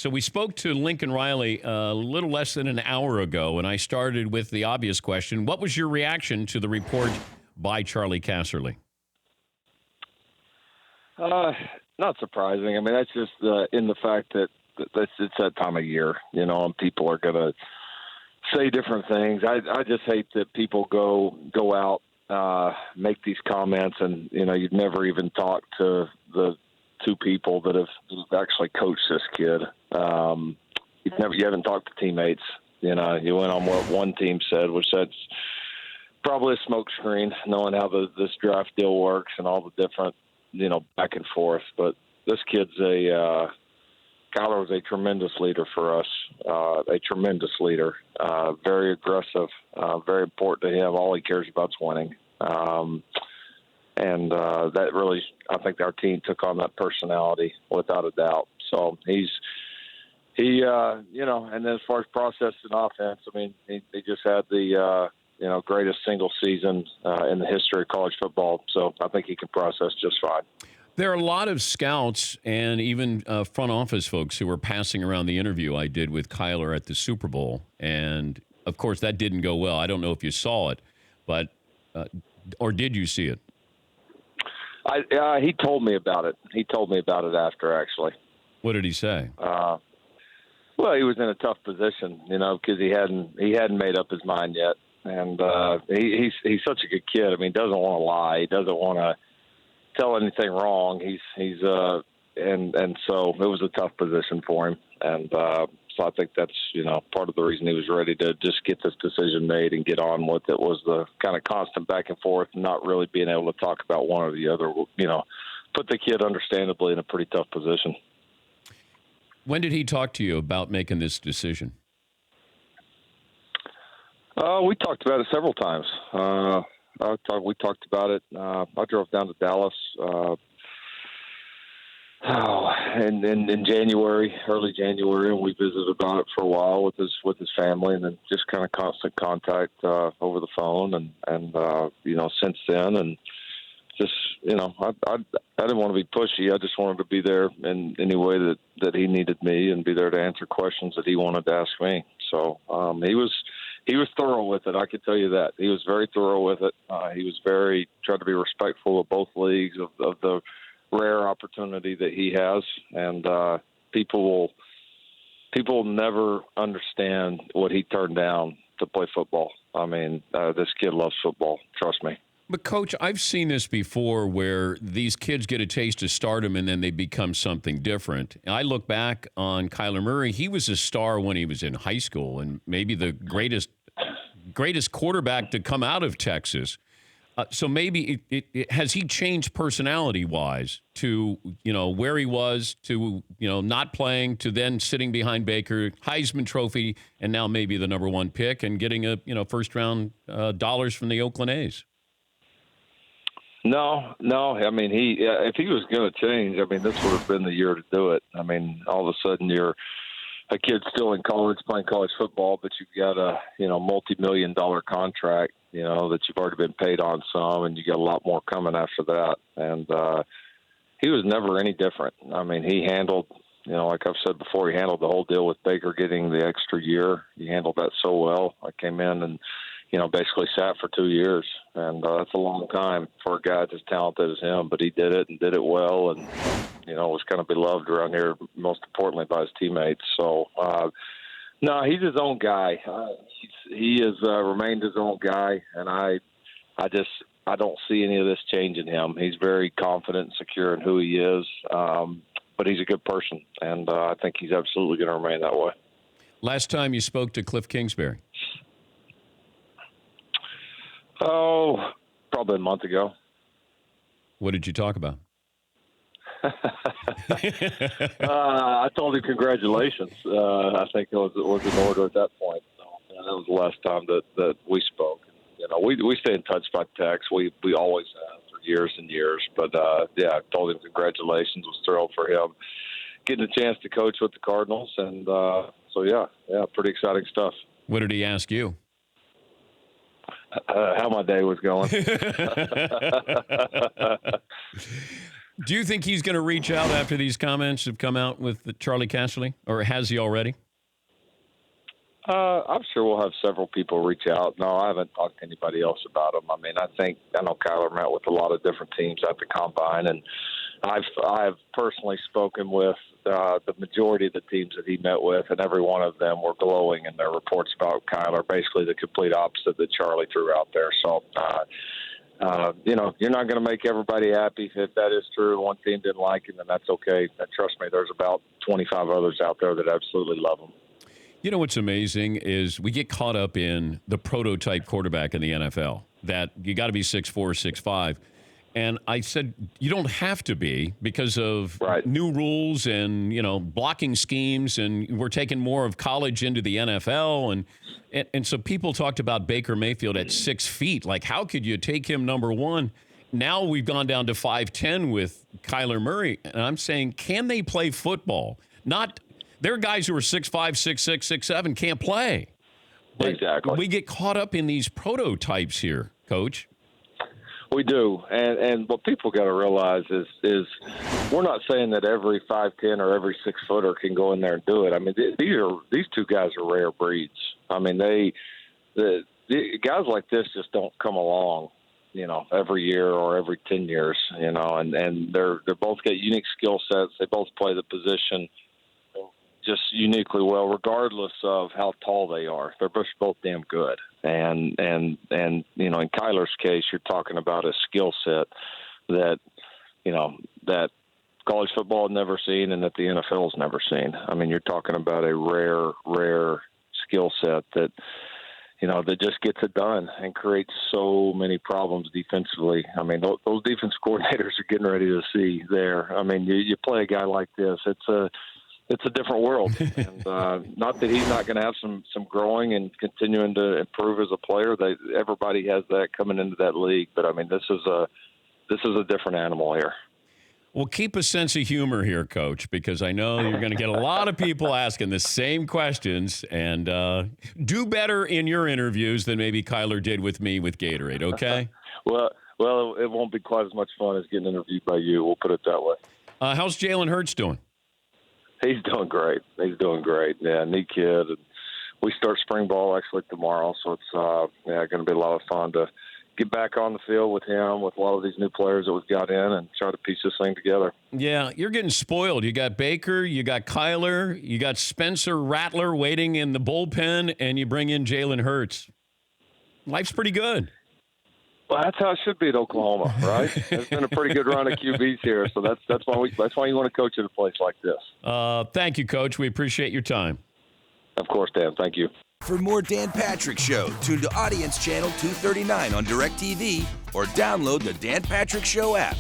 So we spoke to Lincoln Riley a little less than an hour ago, and I started with the obvious question. What was your reaction to the report by Charlie Casserly? Not surprising. I mean, that's just in the fact that it's that time of year, and people are going to say different things. I just hate that people go out, make these comments, and you've never even talked to the two people that have actually coached this kid. You haven't talked to teammates. You went on what one team said, which that's probably a smokescreen, knowing how this draft deal works and all the different back and forth. But this kid's Kyler was a tremendous leader for us, a tremendous leader, very aggressive, very important to him. All he cares about is winning. And that really, I think our team took on that personality without a doubt. So he, and then as far as process and offense, I mean, he just had the, greatest single season in the history of college football. So I think he can process just fine. There are a lot of scouts and even front office folks who were passing around the interview I did with Kyler at the Super Bowl. And, of course, that didn't go well. I don't know if you saw it, but or did you see it? He told me about it. He told me about it after, actually. What did he say? Well, he was in a tough position, because he hadn't made up his mind yet, and he's such a good kid. I mean, he doesn't want to lie. He doesn't want to tell anything wrong. And so it was a tough position for him, and so I think that's part of the reason he was ready to just get this decision made and get on with it was the kind of constant back and forth, and not really being able to talk about one or the other. Put the kid understandably in a pretty tough position. When did he talk to you about making this decision? We talked about it several times. We talked about it. I drove down to Dallas in January, early January, and we visited about it for a while with his family, and then just kind of constant contact over the phone, and since then, and just I didn't want to be pushy. I just wanted to be there in any way that he needed me, and be there to answer questions that he wanted to ask me. So he was thorough with it. I can tell you that he was very thorough with it. He was tried to be respectful of both leagues, of the rare opportunity that he has, and people will never understand what he turned down to play football. I mean, this kid loves football. Trust me. But, Coach, I've seen this before where these kids get a taste of stardom and then they become something different. I look back on Kyler Murray. He was a star when he was in high school and maybe the greatest quarterback to come out of Texas. So maybe has he changed personality-wise to, where he was, to, not playing, to then sitting behind Baker, Heisman Trophy, and now maybe the number one pick and getting a, first-round dollars from the Oakland A's? No. I mean, if he was going to change, I mean, this would have been the year to do it. I mean, all of a sudden you're a kid still in college playing college football, but you've got a, multi-million-dollar contract, that you've already been paid on some, and you got a lot more coming after that. And he was never any different. I mean, he handled, like I've said before, he handled the whole deal with Baker getting the extra year. He handled that so well. I came in and, basically sat for 2 years, and that's a long time for a guy as talented as him, but he did it and did it well, and, was kind of beloved around here, most importantly by his teammates. So, no, he's his own guy. He has remained his own guy, and I don't see any of this changing him. He's very confident and secure in who he is, but he's a good person, and I think he's absolutely going to remain that way. Last time you spoke to Cliff Kingsbury? Oh, probably a month ago. What did you talk about? I told him congratulations. I think it was in order at that point. So, that was the last time that we spoke. We stay in touch by text. We always have for years and years. But I told him congratulations. Was thrilled for him getting a chance to coach with the Cardinals, and pretty exciting stuff. What did he ask you? How my day was going. Do you think he's going to reach out after these comments have come out with Charlie Casserly, or has he already? I'm sure we'll have several people reach out. No, I haven't talked to anybody else about him. I mean, I know Kyler met with a lot of different teams at the combine, and I've personally spoken with the majority of the teams that he met with, and every one of them were glowing in their reports about Kyler, basically the complete opposite that Charlie threw out there. So, you're not going to make everybody happy. If that is true, one team didn't like him, then that's okay. And trust me, there's about 25 others out there that absolutely love him. You know what's amazing is we get caught up in the prototype quarterback in the NFL, that you got to be 6'4", 6'5". And I said, you don't have to be because of new rules and, blocking schemes. And we're taking more of college into the NFL. And so people talked about Baker Mayfield at 6 feet. Like, how could you take him number one? Now we've gone down to 5'10" with Kyler Murray. And I'm saying, can they play football? There are guys who are 6'5", 6'6", 6'7", can't play. But exactly. We get caught up in these prototypes here, Coach. We do, and what people got to realize is we're not saying that every 5'10" or every 6-footer can go in there and do it. I mean, these two guys are rare breeds. I mean, the guys like this just don't come along, every year or every 10 years, and they're both got unique skill sets. They both play the position just uniquely well, regardless of how tall they are. They're both damn good. And in Kyler's case, you're talking about a skill set that, that college football had never seen and that the NFL's never seen. I mean, you're talking about a rare skill set that, that just gets it done and creates so many problems defensively. I mean, those defense coordinators are getting ready to see there. I mean, you play a guy like this, it's a different world, and not that he's not going to have some growing and continuing to improve as a player. Everybody has that coming into that league, but I mean, this is a different animal here. Well, keep a sense of humor here, Coach, because I know you're going to get a lot of people asking the same questions, and do better in your interviews than maybe Kyler did with me with Gatorade. Okay? Well, it won't be quite as much fun as getting interviewed by you. We'll put it that way. How's Jalen Hurts doing? He's doing great. Yeah, neat kid. And we start spring ball actually tomorrow, so it's going to be a lot of fun to get back on the field with him, with a lot of these new players that we've got in, and try to piece this thing together. Yeah, you're getting spoiled. You got Baker, you got Kyler, you got Spencer Rattler waiting in the bullpen, and you bring in Jalen Hurts. Life's pretty good. Well, that's how it should be at Oklahoma, right? It's been a pretty good run of QBs here, so that's why you want to coach at a place like this. Thank you, Coach. We appreciate your time. Of course, Dan. Thank you. For more Dan Patrick Show, tune to Audience Channel 239 on DirecTV or download the Dan Patrick Show app.